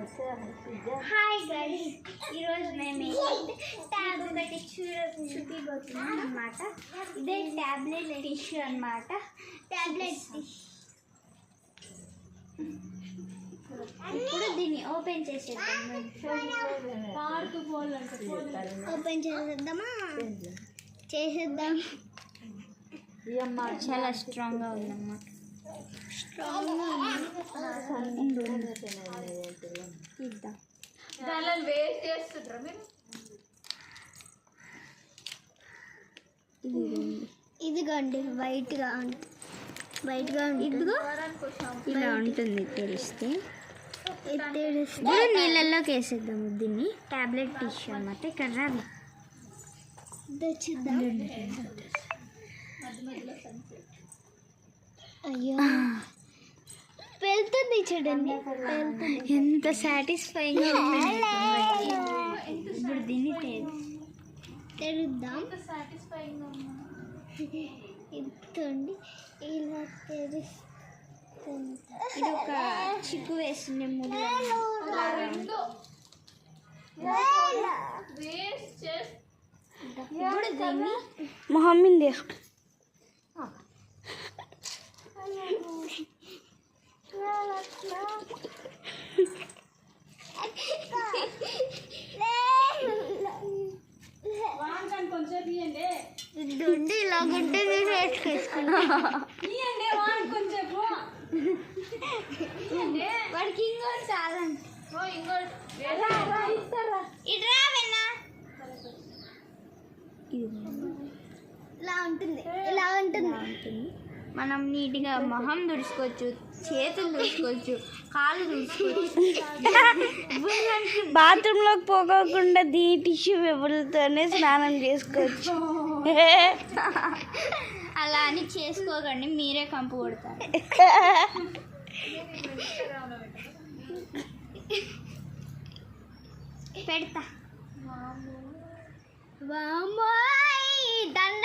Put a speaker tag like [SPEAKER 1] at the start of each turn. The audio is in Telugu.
[SPEAKER 1] హాయ్ గైస్, ఈరోజు మేము ట్యాబ్ ఒకటి చూపిపోతున్నాం అన్నమాట. ఇదే ట్యాబ్లెట్ టిష్యూ అన్నమాట. ట్యాబ్లెట్ టిష్యూ ఇప్పుడు దీన్ని ఓపెన్ చేసేద్దాం. ఓపెన్ చేసేద్దాం. చాలా స్ట్రాంగ్గా ఉందన్నమాట. ఇదిగోండి వైట్గా ఇదిగో ఇలా ఉంటుంది. తెలిస్తే నీళ్ళల్లోకి వేసేద్దాము దీన్ని. ట్యాబ్లెట్ టిష్యూ అన్నమాట. ఇక్కడ రావి అయ్యో వెళ్తుంది చూడండి, ఎంత సాటిస్ఫైయింగ్. ఇప్పుడు దీన్ని తెరుద్దాం. ఇస్తుంది ఇలా తెరుస్తుంది. ఇది ఒక చిక్కు వేసిండే ముళ్ళు. ఇప్పుడు దీన్ని మొహమ్మద్ వేసుకో. దుడ్డు ఇలా గుడ్డ వాడికి ఇంకోటి చాలండి. ఇలా ఉంటుంది. మనం నీట్గా మొహం తుడుచుకోవచ్చు, చేతులు తుడుచుకోవచ్చు, కాళ్ళు తుడుచుకోవచ్చు. బాత్రూంలోకి పోకోకుండా దీ టిష్యూ పేపర్లతోనే స్నానం చేసుకోవచ్చు. అలా అని చేసుకోకండి, మీరే కంపు కొడతారు. పెడతా. దండ